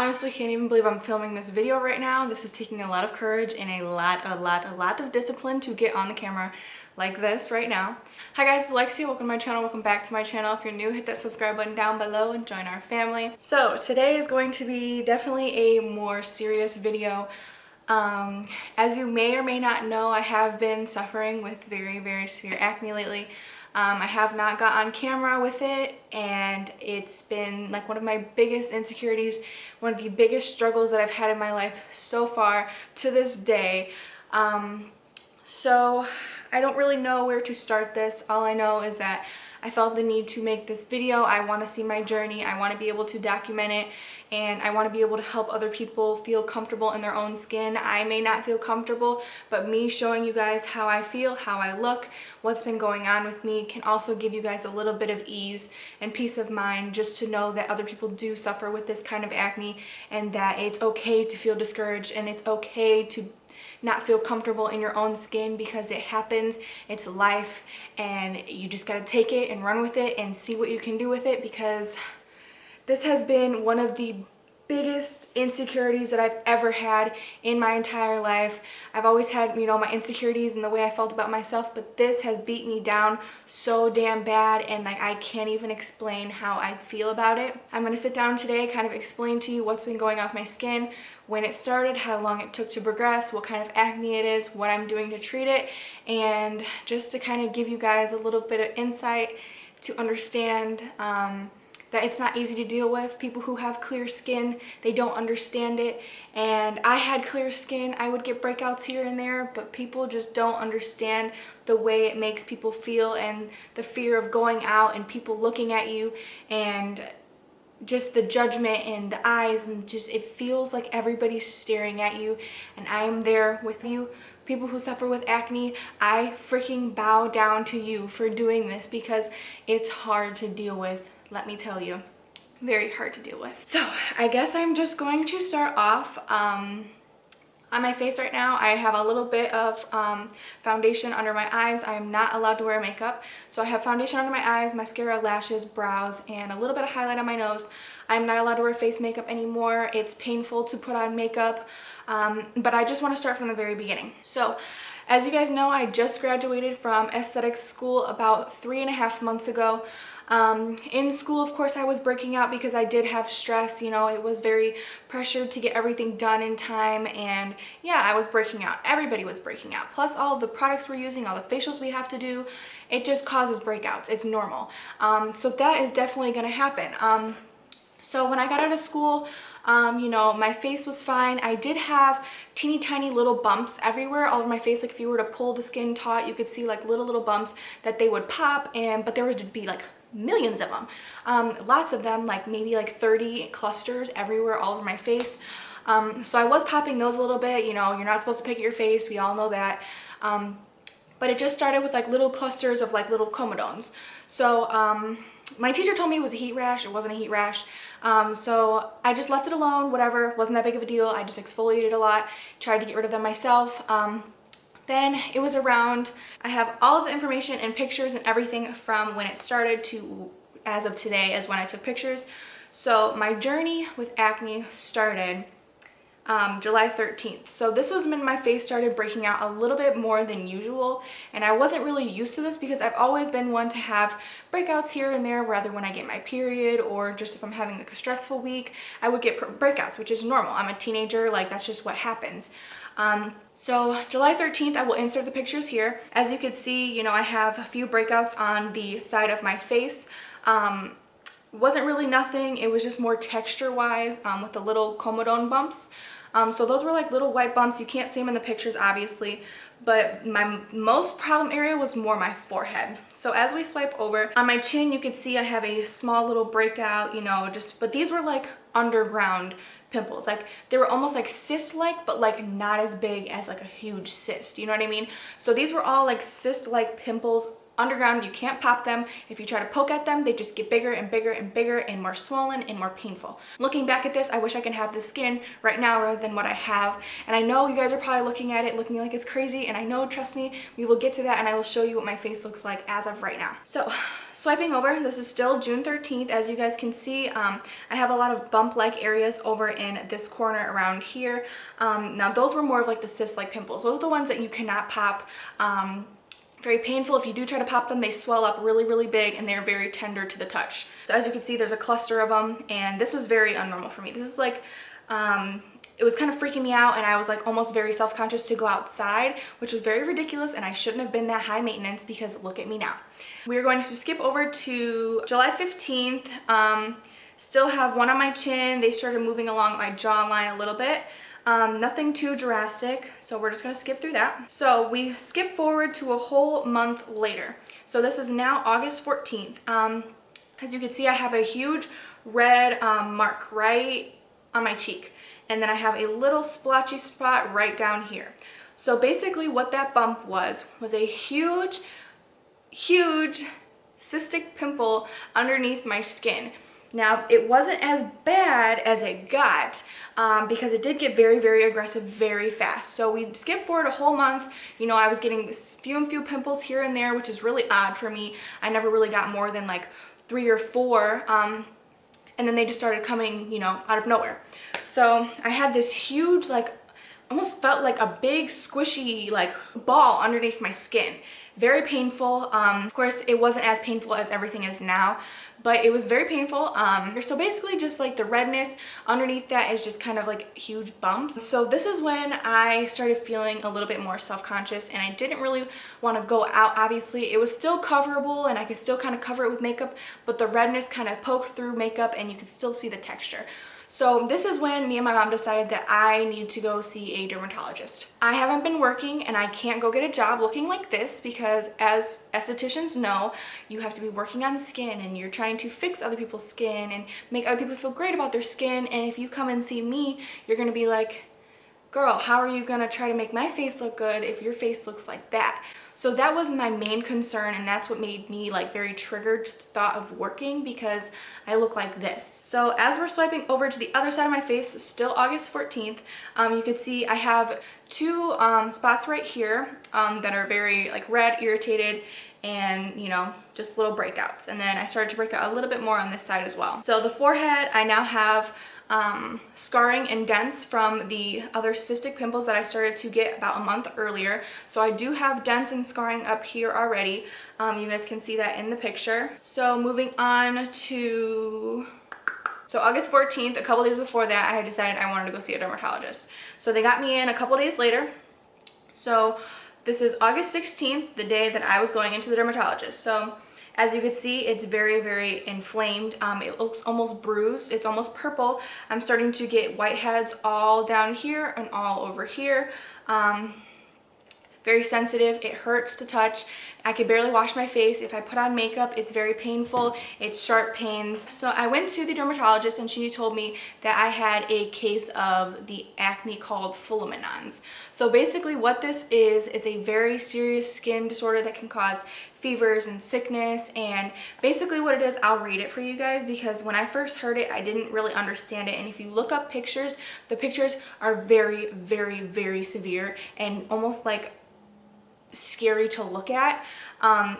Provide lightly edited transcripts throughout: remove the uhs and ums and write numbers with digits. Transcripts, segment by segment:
honestly can't even believe I'm filming this video right now. This is taking a lot of courage and a lot of discipline to get on the camera like this right now. Hi guys, it's Alexia. Welcome to my channel. Welcome back to my channel. If you're new, hit that subscribe button down below and join our family. So today is going to be definitely a more serious video. As you may or may not know, I have been suffering with very severe acne lately. I have not got on camera with it, and it's been like one of my biggest insecurities, one of the biggest struggles that I've had in my life so far to this day. So I don't really know where to start this. All I know is that I felt the need to make this video. I want to see my journey. I want to be able to document it, and I want to be able to help other people feel comfortable in their own skin. I may not feel comfortable, but me showing you guys how I feel, how I look, what's been going on with me can also give you guys a little bit of ease and peace of mind, just to know that other people do suffer with this kind of acne, and that it's okay to feel discouraged, and it's okay to not feel comfortable in your own skin, because it happens. It's life, and you just got to take it and run with it and see what you can do with it, because this has been one of the biggest insecurities that I've ever had in my entire life. I've always had, you know, my insecurities and the way I felt about myself, but this has beat me down so damn bad, and like I can't even explain how I feel about it. I'm going to sit down today, kind of explain to you what's been going on with my skin, when it started, how long it took to progress, what kind of acne it is, what I'm doing to treat it, and just to kind of give you guys a little bit of insight to understand that it's not easy to deal with. People who have clear skin, they don't understand it. And I had clear skin. I would get breakouts here and there, but people just don't understand the way it makes people feel, and the fear of going out and people looking at you, and just the judgment and the eyes, and just it feels like everybody's staring at you. And I am there with you. People who suffer with acne, I freaking bow down to you for doing this, because it's hard to deal with. Let me tell you, very hard to deal with. So I guess I'm just going to start off. On my face right now, I have a little bit of foundation under my eyes. I am not allowed to wear makeup. So I have foundation under my eyes, mascara, lashes, brows, and a little bit of highlight on my nose. I'm not allowed to wear face makeup anymore. It's painful to put on makeup, but I just want to start from the very beginning. So as you guys know, I just graduated from aesthetics school about 3.5 months ago. In school, of course, I was breaking out because I did have stress. You know, it was very pressured to get everything done in time, and yeah, I was breaking out. Everybody was breaking out. Plus all of the products we're using, all the facials we have to do, it just causes breakouts. It's normal. So that is definitely going to happen. So when I got out of school, you know, my face was fine. I did have teeny tiny little bumps everywhere all over my face. Like if you were to pull the skin taut, you could see like little bumps that they would pop, but there would be like millions of them, lots of them, like maybe like 30 clusters everywhere all over my face. So I was popping those a little bit. You know, you're not supposed to pick at your face, we all know that, but it just started with like little clusters of like little comedones. So my teacher told me it was a heat rash. It wasn't a heat rash. So I just left it alone, whatever, wasn't that big of a deal. I just exfoliated a lot, tried to get rid of them myself. Then it was around, I have all of the information and pictures and everything from when it started to as of today as when I took pictures. So my journey with acne started July 13th. So this was when my face started breaking out a little bit more than usual, and I wasn't really used to this because I've always been one to have breakouts here and there, whether when I get my period or just if I'm having like a stressful week, I would get breakouts, which is normal. I'm a teenager, like that's just what happens. So July 13th, I will insert the pictures here. As you can see, you know, I have a few breakouts on the side of my face. Wasn't really nothing. It was just more texture wise, with the little comedone bumps. So those were like little white bumps. You can't see them in the pictures, obviously, but my most problem area was more my forehead. So as we swipe over on my chin, you can see I have a small little breakout, you know, but these were like underground pimples. Like they were almost like cyst-like, but like not as big as like a huge cyst, you know what I mean? So these were all like cyst-like pimples underground. You can't pop them. If you try to poke at them, they just get bigger and bigger and bigger and more swollen and more painful. Looking back at this, I wish I could have the skin right now rather than what I have. And I know you guys are probably looking at it looking like it's crazy, and I know, trust me, we will get to that and I will show you what my face looks like as of right now. So swiping over, this is still June 13th. As you guys can see, I have a lot of bump-like areas over in this corner around here. Now those were more of like the cyst-like pimples. Those are the ones that you cannot pop. Very painful. If you do try to pop them, they swell up really, really big, and they're very tender to the touch. So as you can see, there's a cluster of them, and this was very unnormal for me. This is like, it was kind of freaking me out, and I was like almost very self-conscious to go outside, which was very ridiculous, and I shouldn't have been that high maintenance because look at me now. We're going to skip over to July 15th. Still have one on my chin. They started moving along my jawline a little bit. Nothing too drastic, so we're just going to skip through that. So we skip forward to a whole month later. So this is now August 14th. As you can see, I have a huge red mark right on my cheek, and then I have a little splotchy spot right down here. So basically what that bump was a huge cystic pimple underneath my skin. Now, it wasn't as bad as it got because it did get very, very aggressive very fast. So we skipped forward a whole month. You know, I was getting few pimples here and there, which is really odd for me. I never really got more than like 3 or 4. And then they just started coming, you know, out of nowhere. So I had this huge, like, almost felt like a big squishy like ball underneath my skin. Very painful. Of course, it wasn't as painful as everything is now, but it was very painful. So basically just like the redness underneath that is just kind of like huge bumps. So this is when I started feeling a little bit more self-conscious, and I didn't really want to go out. Obviously, it was still coverable and I could still kind of cover it with makeup, but the redness kind of poked through makeup and you could still see the texture. So this is when me and my mom decided that I need to go see a dermatologist. I haven't been working and I can't go get a job looking like this because, as estheticians know, you have to be working on skin and you're trying to fix other people's skin and make other people feel great about their skin. And if you come and see me, you're gonna be like, girl, how are you gonna try to make my face look good if your face looks like that? So that was my main concern, and that's what made me like very triggered to the thought of working, because I look like this. So as we're swiping over to the other side of my face, still August 14th, you can see I have 2 spots right here that are very like red, irritated, and you know, just little breakouts. And then I started to break out a little bit more on this side as well. So the forehead, I now have scarring and dents from the other cystic pimples that I started to get about a month earlier. So I do have dents and scarring up here already. You guys can see that in the picture. So moving on to, so August 14th, a couple days before that, I had decided I wanted to go see a dermatologist. So they got me in a couple days later. So this is August 16th, the day that I was going into the dermatologist. So as you can see, it's very, very inflamed. It looks almost bruised. It's almost purple. I'm starting to get whiteheads all down here and all over here. Very sensitive. It hurts to touch. I could barely wash my face. If I put on makeup, it's very painful. It's sharp pains. So I went to the dermatologist and she told me that I had a case of the acne called fulminans. So basically what this is, it's a very serious skin disorder that can cause fevers and sickness. And basically what it is, I'll read it for you guys, because when I first heard it, I didn't really understand it. And if you look up pictures, the pictures are very, very, very severe and almost like scary to look at.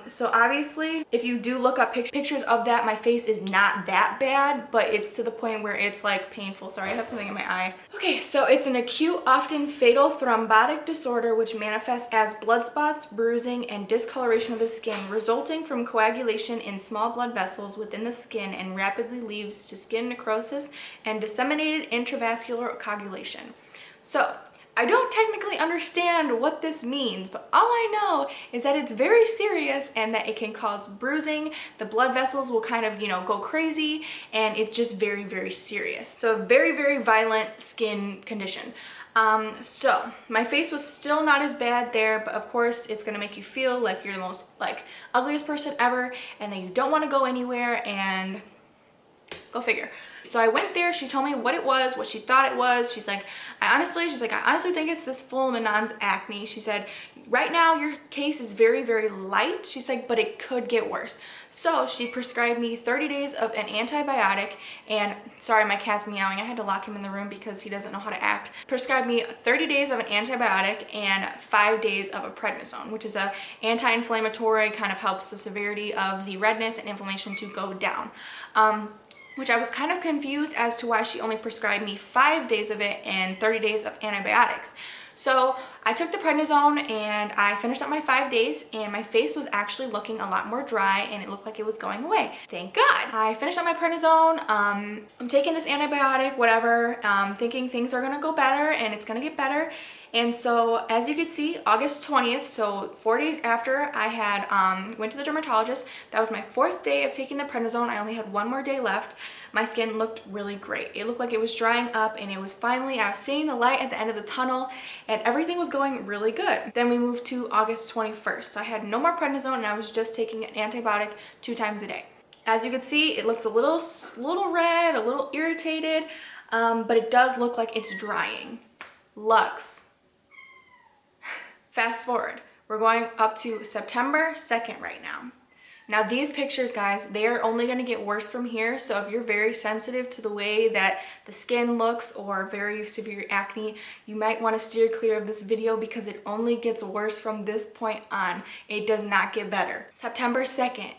So obviously if you do look up pictures of that, my face is not that bad, but it's to the point where it's like painful. Sorry, I have something in my eye. Okay, so it's an acute, often fatal thrombotic disorder which manifests as blood spots, bruising, and discoloration of the skin resulting from coagulation in small blood vessels within the skin, and rapidly leads to skin necrosis and disseminated intravascular coagulation. So I don't technically understand what this means, but all I know is that it's very serious and that it can cause bruising. The blood vessels will kind of, you know, go crazy, and it's just very, very serious. So very, very violent skin condition. So my face was still not as bad there, but of course it's gonna make you feel like you're the most like ugliest person ever and that you don't want to go anywhere, and go figure. So I went there, she told me what it was, what she thought it was. She's like, I honestly think it's this fulminans acne. She said, right now your case is very, very light. She's like, but it could get worse. So she prescribed me 30 days of an antibiotic and, sorry, my cat's meowing. I had to lock him in the room because he doesn't know how to act. Prescribed me 30 days of an antibiotic and 5 days of a prednisone, which is a anti-inflammatory, kind of helps the severity of the redness and inflammation to go down. Which I was kind of confused as to why she only prescribed me 5 days of it and 30 days of antibiotics. So I took the prednisone and I finished up my 5 days, and my face was actually looking a lot more dry and it looked like it was going away. Thank God. I finished up my prednisone. I'm taking this antibiotic, whatever, thinking things are gonna go better and it's gonna get better. And so as you can see, August 20th, so 4 days after I had went to the dermatologist, that was my 4th day of taking the prednisone. I only had 1 more day left. My skin looked really great. It looked like it was drying up and it was finally, I was seeing the light at the end of the tunnel and everything was going really good. Then we moved to August 21st. So I had no more prednisone and I was just taking an antibiotic 2 times a day. As you can see, it looks a little red, a little irritated, but it does look like it's drying. Lux. Fast forward, we're going up to September 2nd right now. Now these pictures, guys, they are only going to get worse from here. So if you're very sensitive to the way that the skin looks or very severe acne, you might want to steer clear of this video because it only gets worse from this point on. It does not get better. September 2nd,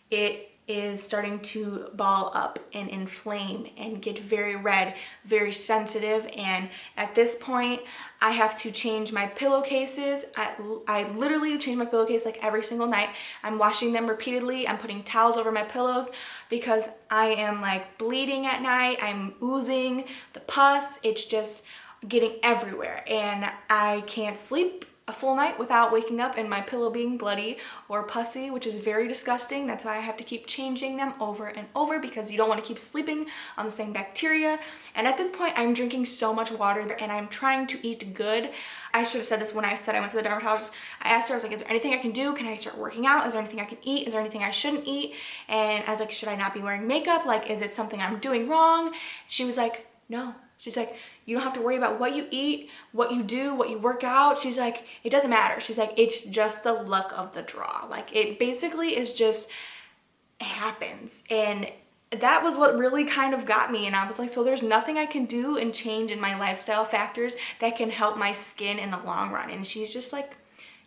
it is starting to ball up and inflame and get very red, very sensitive, and at this point I have to change my pillowcases. I literally change my pillowcase like every single night. I'm washing them repeatedly. I'm putting towels over my pillows because I am like bleeding at night. I'm oozing the pus. It's just getting everywhere and I can't sleep a full night without waking up and my pillow being bloody or pussy, which is very disgusting. That's why I have to keep changing them over and over because you don't want to keep sleeping on the same bacteria. And at this point, I'm drinking so much water and I'm trying to eat good. I should have said this when I said I went to the dermatologist. I asked her, I was like, is there anything I can do? Can I start working out? Is there anything I can eat? Is there anything I shouldn't eat? And I was like, should I not be wearing makeup? Like, is it something I'm doing wrong? She was like, no. She's like, you don't have to worry about what you eat, what you do, what you work out. She's like, it doesn't matter. She's like, it's just the luck of the draw. Like, it basically is just, it happens. And that was what really kind of got me. And I was like, so there's nothing I can do and change in my lifestyle factors that can help my skin in the long run. And she's just like,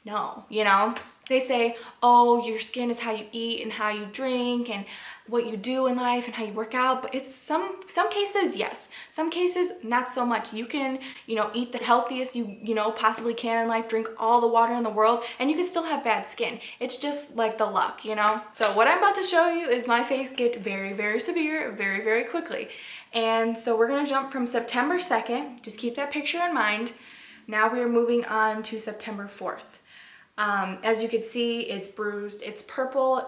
no, you know? They say, oh, your skin is how you eat and how you drink and what you do in life and how you work out, but it's some cases, yes. Some cases, not so much. You can, you know, eat the healthiest you know, possibly can in life, drink all the water in the world, and you can still have bad skin. It's just like the luck, you know? So what I'm about to show you is my face get very, very severe very, very quickly. And so we're gonna jump from September 2nd, just keep that picture in mind. Now we are moving on to September 4th. As you can see, it's bruised, it's purple,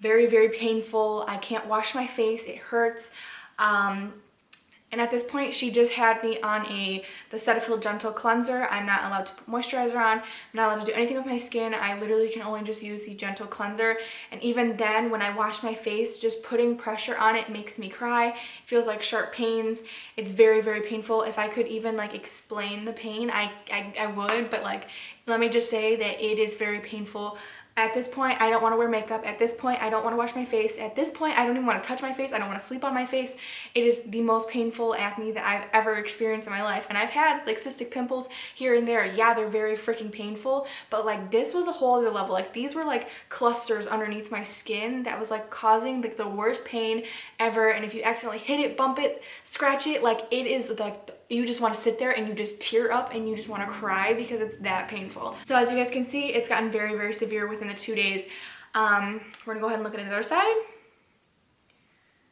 very, very painful. I can't wash my face, it hurts. And at this point, she just had me on the Cetaphil Gentle Cleanser. I'm not allowed to put moisturizer on. I'm not allowed to do anything with my skin. I literally can only just use the Gentle Cleanser. And even then, when I wash my face, just putting pressure on it makes me cry. It feels like sharp pains. It's very, very painful. If I could even like explain the pain, I would, but like, let me just say that it is very painful. At this point, I don't want to wear makeup. At this point, I don't want to wash my face. At this point, I don't even want to touch my face. I don't want to sleep on my face. It is the most painful acne that I've ever experienced in my life. And I've had like cystic pimples here and there. Yeah, they're very freaking painful, but like this was a whole other level. Like these were like clusters underneath my skin that was like causing like the worst pain ever. And if you accidentally hit it, bump it, scratch it, like it is like, you just want to sit there and you just tear up and you just want to cry because it's that painful. So as you guys can see, it's gotten very, very severe within the 2 days. We're gonna go ahead and look at the other side.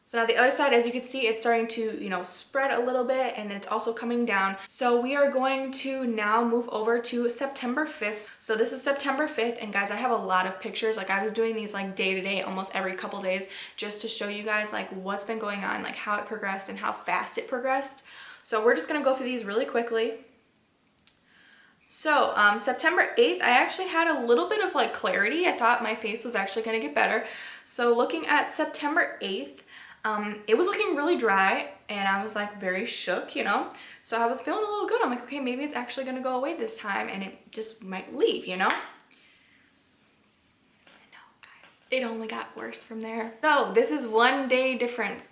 So now the other side, as you can see, it's starting to, you know, spread a little bit and then it's also coming down. So we are going to now move over to September 5th. So this is September 5th, and guys, I have a lot of pictures. Like I was doing these like day to day, almost every couple days, just to show you guys like what's been going on, like how it progressed and how fast it progressed. So we're just gonna go through these really quickly. So September 8th, I actually had a little bit of like clarity. I thought my face was actually gonna get better. So looking at September 8th, It was looking really dry and I was like very shook, you know? So I was feeling a little good. I'm like, okay, maybe it's actually gonna go away this time and it just might leave, you know? It only got worse from there. So this is 1 day difference.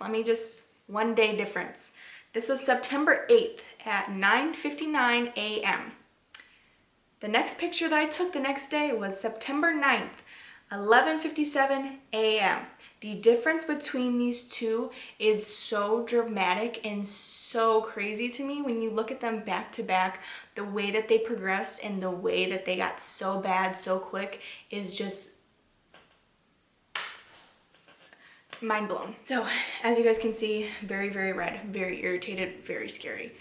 One day difference. This was September 8th at 9:59 a.m. The next picture that I took the next day was September 9th, 11:57 a.m. The difference between these two is so dramatic and so crazy to me when you look at them back to back. The way that they progressed and the way that they got so bad so quick is just mind blown. So as you guys can see, very, very red, very irritated, very scary.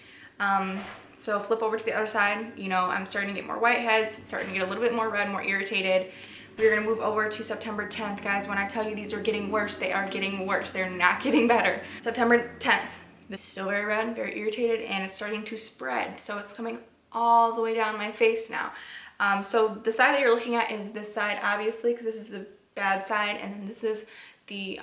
So flip over to the other side. You know, I'm starting to get more whiteheads, starting to get a little bit more red, more irritated. We're gonna move over to September 10th, guys. When I tell you these are getting worse, they are getting worse. They're not getting better. September 10th, this is still very red, very irritated, and it's starting to spread. So it's coming all the way down my face now. So the side that you're looking at is this side, obviously, because this is the bad side, and then this is the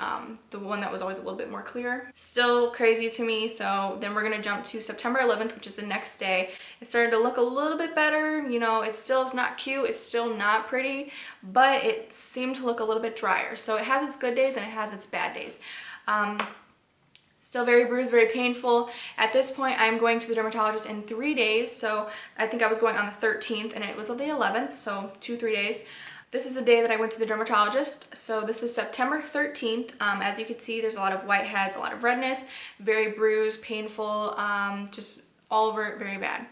one that was always a little bit more clear. Still crazy to me. So then we're gonna jump to September 11th, which is the next day. It started to look a little bit better. You know, it's not cute, it's still not pretty, but it seemed to look a little bit drier. So it has its good days and it has its bad days. Still very bruised, very painful. At this point, I'm going to the dermatologist in 3 days. So I think I was going on the 13th and it was on the 11th, so 2-3 days. This is the day that I went to the dermatologist. So this is September 13th. As you can see, there's a lot of whiteheads, a lot of redness, very bruised, painful, just all over very bad.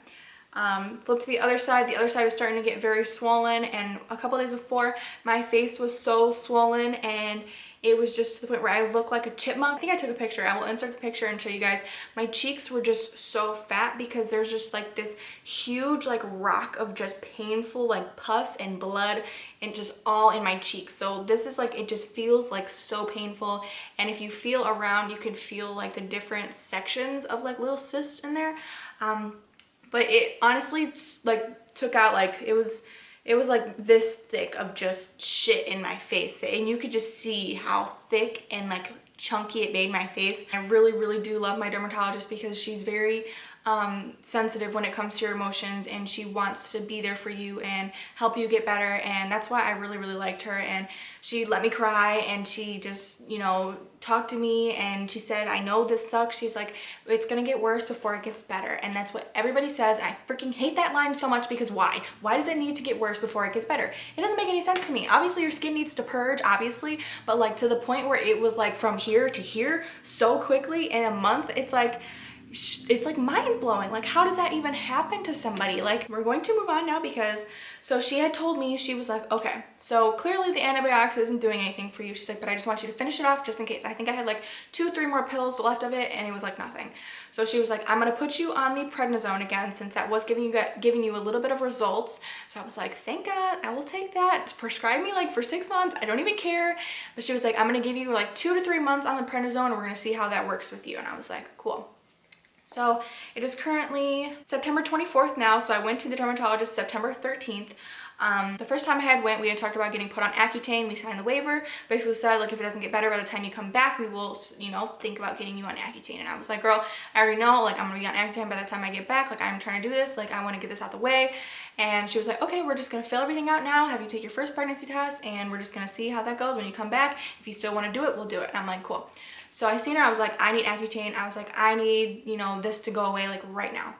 Flip to the other side. The other side was starting to get very swollen, and a couple days before, my face was so swollen and it was just to the point where I looked like a chipmunk. I think I took a picture. I will insert the picture and show you guys. My cheeks were just so fat because there's just like this huge like rock of just painful like pus and blood and just all in my cheeks. So this is like, it just feels like so painful. And if you feel around, you can feel like the different sections of like little cysts in there. But it honestly like took out like, it was like this thick of just shit in my face, and you could just see how thick and like chunky it made my face. I really, really do love my dermatologist because she's very sensitive when it comes to your emotions, and she wants to be there for you and help you get better. And that's why I really, really liked her. And she let me cry, and she just, you know, talked to me, and she said, I know this sucks. She's like, it's gonna get worse before it gets better. And that's what everybody says. I freaking hate that line so much because why does it need to get worse before it gets better? It doesn't make any sense to me. Obviously your skin needs to purge, obviously, but like to the point where it was like from here to here so quickly in a month, it's like mind-blowing. Like, how does that even happen to somebody? Like, we're going to move on now because, so she had told me, she was like, okay, so clearly the antibiotics isn't doing anything for you. She's like, but I just want you to finish it off just in case. I think I had like 2-3 more pills left of it, and it was like nothing. So she was like, I'm gonna put you on the prednisone again, since that was giving you a little bit of results. So I was like, thank God, I will take that. Prescribe me like for 6 months, I don't even care. But she was like, I'm gonna give you like 2 to 3 months on the prednisone, and we're gonna see how that works with you. And I was like, cool. So it is currently September 24th now, so I went to the dermatologist September 13th. The first time I went, we had talked about getting put on Accutane. We signed the waiver, basically said, like, if it doesn't get better by the time you come back, we will, you know, think about getting you on Accutane. And I was like, girl, I already know, like, I'm gonna be on Accutane by the time I get back. Like, I'm trying to do this, like, I want to get this out the way. And she was like, okay, we're just gonna fill everything out now, have you take your first pregnancy test, and we're just gonna see how that goes when you come back. If you still want to do it, we'll do it. And I'm like, cool. So I seen her, I was like, I need Accutane. I was like, I need, you know, this to go away like right now.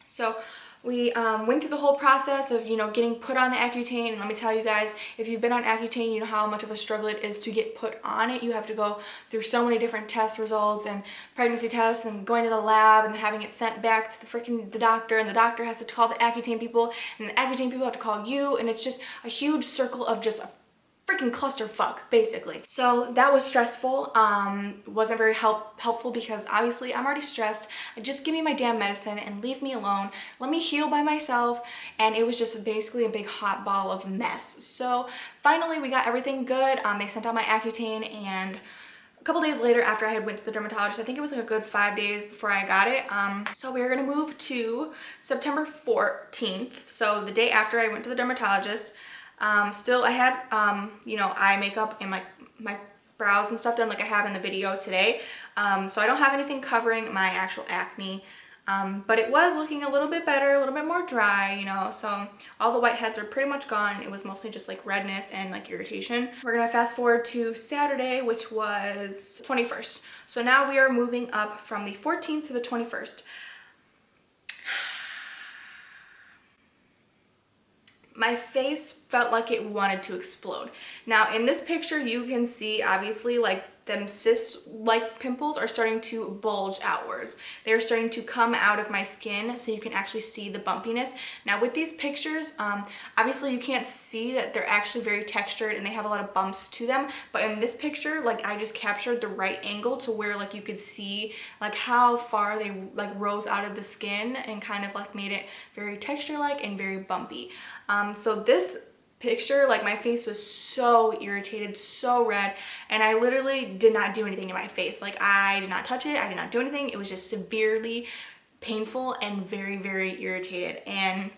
So we went through the whole process of, you know, getting put on the Accutane. And let me tell you guys, if you've been on Accutane, you know how much of a struggle it is to get put on it. You have to go through so many different test results and pregnancy tests and going to the lab and having it sent back to the doctor, and the doctor has to call the Accutane people, and the Accutane people have to call you, and it's just a huge circle of just a freaking clusterfuck, basically. So that was stressful. Wasn't very helpful because obviously I'm already stressed. Just give me my damn medicine and leave me alone. Let me heal by myself. And it was just basically a big hot ball of mess. So finally we got everything good. They sent out my Accutane, and a couple days later, after I had went to the dermatologist, I think it was like a good 5 days before I got it. So we were gonna move to September 14th. So the day after I went to the dermatologist. Still I had, you know, eye makeup and my brows and stuff done like I have in the video today. So I don't have anything covering my actual acne. But it was looking a little bit better, a little bit more dry, you know, so all the whiteheads are pretty much gone. It was mostly just like redness and like irritation. We're gonna fast forward to Saturday, which was 21st. So now we are moving up from the 14th to the 21st. My face felt like it wanted to explode. Now in this picture you can see obviously like them cyst-like pimples are starting to bulge outwards. They're starting to come out of my skin so you can actually see the bumpiness. Now with these pictures, obviously you can't see that they're actually very textured and they have a lot of bumps to them, but in this picture, like I just captured the right angle to where like you could see like how far they like rose out of the skin and kind of like made it very texture-like and very bumpy. So this picture, like my face was so irritated, so red, and I literally did not do anything to my face. Like I did not touch it, I did not do anything. It was just severely painful and very, very irritated, and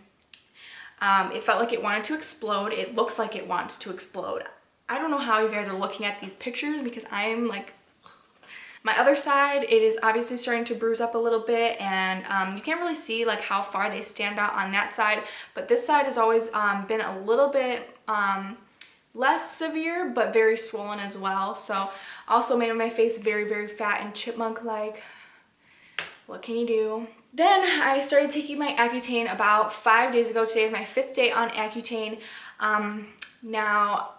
it felt like it wanted to explode. It looks like it wants to explode. I don't know how you guys are looking at these pictures because I'm like, my other side, it is obviously starting to bruise up a little bit, and you can't really see like how far they stand out on that side, but this side has always been a little bit less severe but very swollen as well. So also made my face very, very fat and chipmunk like. What can you do? Then I started taking my Accutane about 5 days ago. Today is my 5th day on Accutane. Now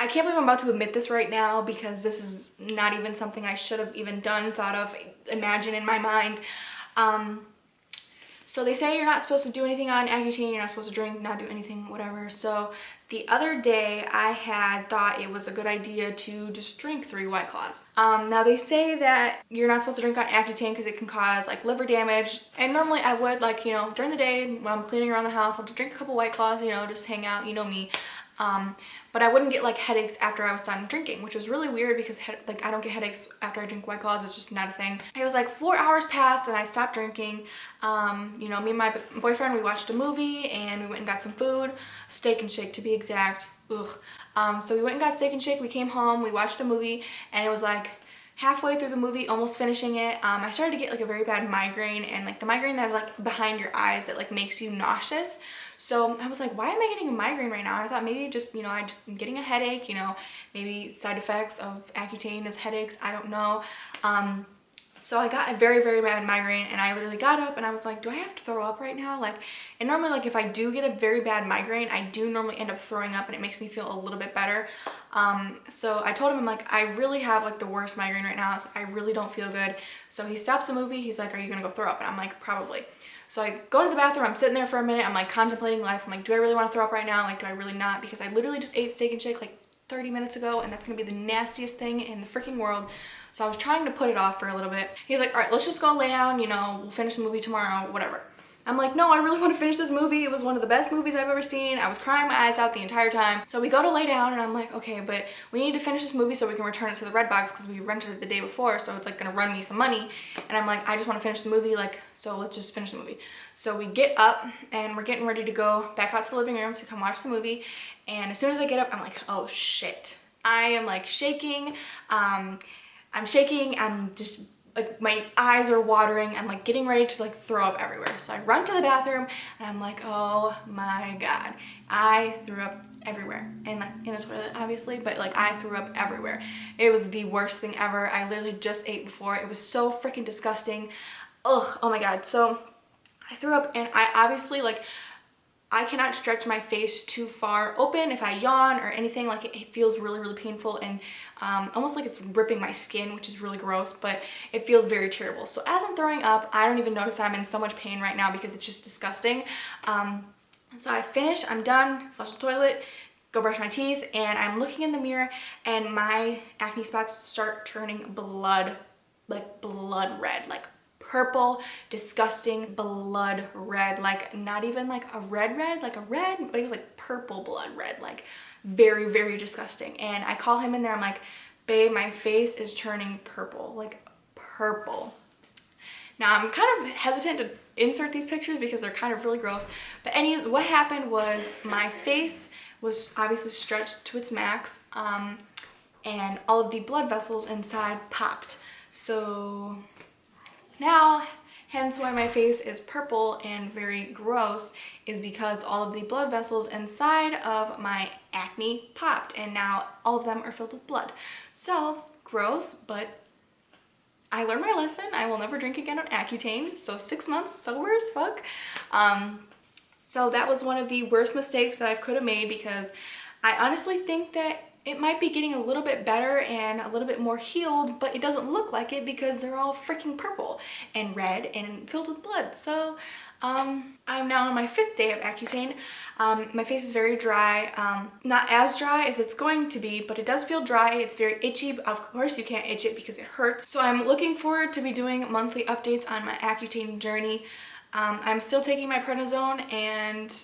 I can't believe I'm about to admit this right now because this is not even something I should have even done, thought of, imagine in my mind. So they say you're not supposed to do anything on Accutane, you're not supposed to drink, not do anything, whatever. So the other day I had thought it was a good idea to just drink 3 White Claws. Now they say that you're not supposed to drink on Accutane because it can cause like liver damage. And normally I would, like, you know, during the day when I'm cleaning around the house, I'll just drink a couple White Claws, you know, just hang out, you know me. But I wouldn't get like headaches after I was done drinking, which was really weird because like I don't get headaches after I drink White Claws. It's just not a thing. It was like 4 hours passed and I stopped drinking. You know, me and my boyfriend, we watched a movie and we went and got some food, Steak and Shake to be exact. Ugh. So we went and got Steak and Shake. We came home, we watched a movie, and it was like halfway through the movie, almost finishing it, I started to get like a very bad migraine, and like the migraine that's like behind your eyes that like makes you nauseous. So I was like, why am I getting a migraine right now? I thought maybe just, you know, I just am getting a headache, you know, maybe side effects of Accutane is headaches, I don't know. So I got a very, very bad migraine, and I literally got up and I was like, do I have to throw up right now? Like, and normally like if I do get a very bad migraine, I do normally end up throwing up and it makes me feel a little bit better. So I told him, I'm like, I really have like the worst migraine right now. I really don't feel good. So he stops the movie. He's like, are you gonna go throw up? And I'm like, probably. So I go to the bathroom, I'm sitting there for a minute, I'm like contemplating life. I'm like, do I really want to throw up right now? Like, do I really not? Because I literally just ate Steak and Shake like 30 minutes ago, and that's gonna be the nastiest thing in the freaking world. So I was trying to put it off for a little bit. He was like, all right, let's just go lay down, you know, we'll finish the movie tomorrow, whatever. I'm like, no, I really want to finish this movie. It was one of the best movies I've ever seen. I was crying my eyes out the entire time. So we go to lay down and I'm like, okay, but we need to finish this movie so we can return it to the red box because we rented it the day before, so it's like gonna run me some money. And I'm like, I just want to finish the movie, like, so let's just finish the movie. So we get up and we're getting ready to go back out to the living room to come watch the movie. And as soon as I get up, I'm like, oh shit. I am like shaking. I'm shaking. I'm just like, my eyes are watering. I'm like getting ready to like throw up everywhere. So I run to the bathroom and I'm like, oh my God, I threw up everywhere. And like in the toilet obviously, but like I threw up everywhere. It was the worst thing ever. I literally just ate before. It was so freaking disgusting. Ugh, oh my God. So I threw up, and I obviously like, I cannot stretch my face too far open if I yawn or anything. Like it feels really, really painful and almost like it's ripping my skin, which is really gross, but it feels very terrible. So as I'm throwing up, I don't even notice that I'm in so much pain right now because it's just disgusting. So I finish, I'm done, flush the toilet, go brush my teeth, and I'm looking in the mirror and my acne spots start turning blood, like blood red, like purple, disgusting blood red, like not even like a red, like a red, but it was like purple blood red, like very, very disgusting. And I call him in there, I'm like, babe, my face is turning purple, like purple. Now I'm kind of hesitant to insert these pictures because they're kind of really gross, but anyways, what happened was my face was obviously stretched to its max. and all of the blood vessels inside popped. So now, hence why my face is purple and very gross, is because all of the blood vessels inside of my acne popped, and now all of them are filled with blood. So gross, but I learned my lesson. I will never drink again on Accutane. So 6 months sober as fuck. So that was one of the worst mistakes that I could have made, because I honestly think that it might be getting a little bit better and a little bit more healed, but it doesn't look like it because they're all freaking purple and red and filled with blood. So I'm now on my 5th day of Accutane. My face is very dry, not as dry as it's going to be, but it does feel dry. It's very itchy. Of course you can't itch it because it hurts. So I'm looking forward to be doing monthly updates on my Accutane journey. I'm still taking my prednisone, and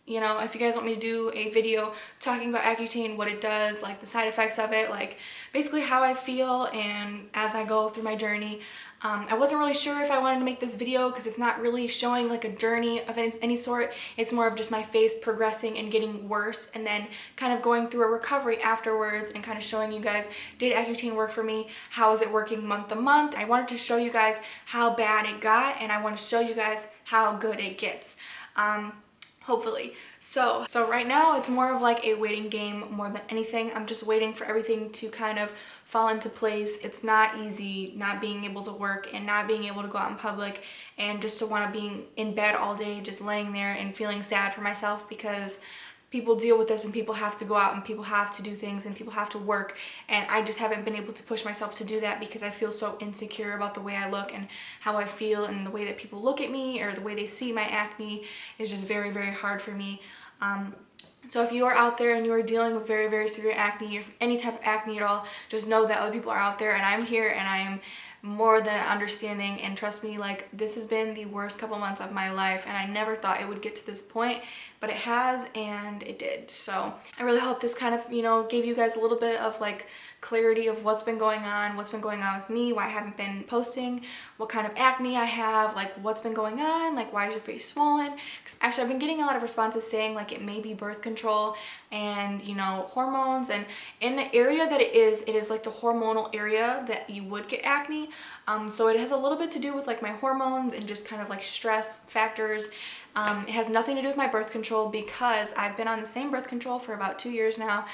you know, if you guys want me to do a video talking about Accutane, what it does, like the side effects of it, like basically how I feel and as I go through my journey. I wasn't really sure if I wanted to make this video because it's not really showing like a journey of any sort. It's more of just my face progressing and getting worse, and then kind of going through a recovery afterwards and kind of showing you guys, did Accutane work for me? How is it working month to month? I wanted to show you guys how bad it got, and I want to show you guys how good it gets. Hopefully. So right now it's more of like a waiting game more than anything. I'm just waiting for everything to kind of fall into place. It's not easy not being able to work and not being able to go out in public, and just to want to be in bed all day just laying there and feeling sad for myself, because people deal with this and people have to go out and people have to do things and people have to work, and I just haven't been able to push myself to do that because I feel so insecure about the way I look and how I feel, and the way that people look at me or the way they see my acne is just very, very hard for me. So if you are out there and you are dealing with very, very severe acne or any type of acne at all, just know that other people are out there, and I'm here, and I am more than understanding. And trust me, like, this has been the worst couple months of my life, and I never thought it would get to this point, but it has, and it did. So I really hope this kind of, you know, gave you guys a little bit of like clarity of what's been going on with me, why I haven't been posting, what kind of acne I have, like what's been going on, like why is your face swollen. Actually, I've been getting a lot of responses saying like it may be birth control and, you know, hormones, and in the area that it is like the hormonal area that you would get acne. So it has a little bit to do with like my hormones and just kind of like stress factors. It has nothing to do with my birth control because I've been on the same birth control for about 2 years now.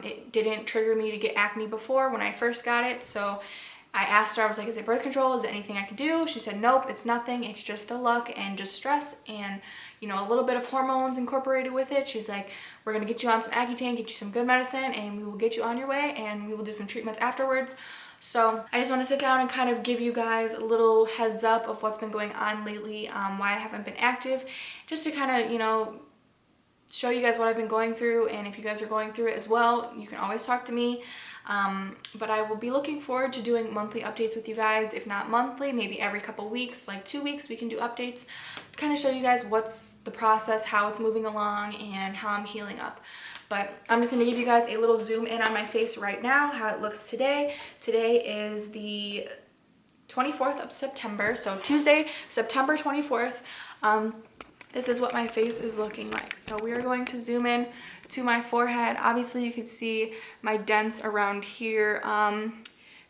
It didn't trigger me to get acne before when I first got it. So I asked her, I was like, is it birth control? Is it anything I can do? She said, nope, it's nothing. It's just the luck and just stress and, you know, a little bit of hormones incorporated with it. She's like, we're going to get you on some Accutane, get you some good medicine, and we will get you on your way, and we will do some treatments afterwards. So I just want to sit down and kind of give you guys a little heads up of what's been going on lately, why I haven't been active, just to kind of, you know, show you guys what I've been going through. And if you guys are going through it as well, you can always talk to me. But I will be looking forward to doing monthly updates with you guys. If not monthly, maybe every couple weeks, like 2 weeks, we can do updates to kind of show you guys what's the process, how it's moving along, and how I'm healing up. But I'm just going to give you guys a little zoom in on my face right now, how it looks today. Today is the 24th of September, so Tuesday, September 24th. This is what my face is looking like. So we are going to zoom in to my forehead. Obviously you can see my dents around here.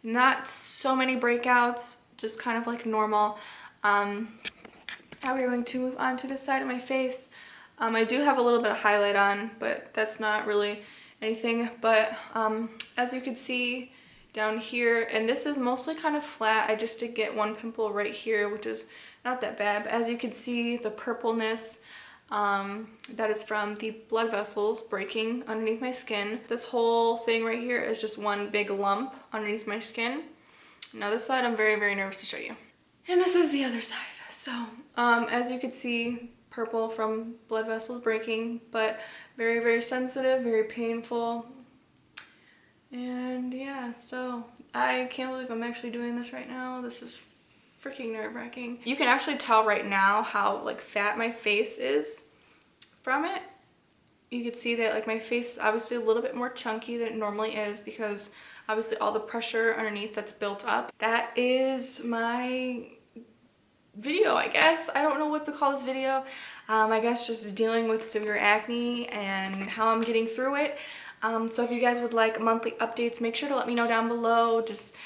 Not so many breakouts, just kind of like normal. Now we're going to move on to this side of my face. I do have a little bit of highlight on, but that's not really anything. But as you can see down here, and this is mostly kind of flat. I just did get one pimple right here, which is not that bad. But as you can see, the purpleness, that is from the blood vessels breaking underneath my skin. This whole thing right here is just one big lump underneath my skin. Now this side I'm very, very nervous to show you. And this is the other side. So as you can see, purple from blood vessels breaking, but very, very sensitive, very painful. And yeah, so I can't believe I'm actually doing this right now. This is freaking nerve-wracking. You can actually tell right now how like fat my face is from it. You can see that like my face is obviously a little bit more chunky than it normally is because obviously all the pressure underneath that's built up. That is my video, I guess. I don't know what to call this video. I guess just dealing with severe acne and how I'm getting through it. So if you guys would like monthly updates, make sure to let me know down below. Just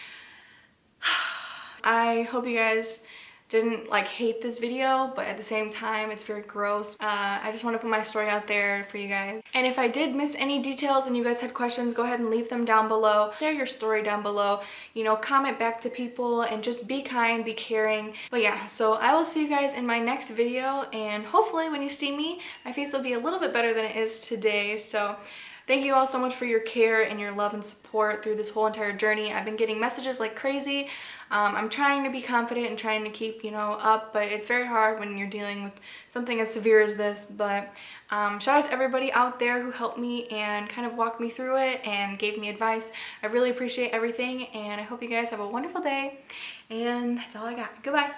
I hope you guys didn't like hate this video, but at the same time it's very gross. I just want to put my story out there for you guys, and if I did miss any details and you guys had questions, go ahead and leave them down below. Share your story down below, you know, comment back to people, and just be kind, be caring. But yeah, so I will see you guys in my next video, and hopefully when you see me, my face will be a little bit better than it is today. So thank you all so much for your care and your love and support through this whole entire journey. I've been getting messages like crazy. I'm trying to be confident and trying to keep, you know, up, but it's very hard when you're dealing with something as severe as this. But shout out to everybody out there who helped me and kind of walked me through it and gave me advice. I really appreciate everything, and I hope you guys have a wonderful day. And that's all I got. Goodbye.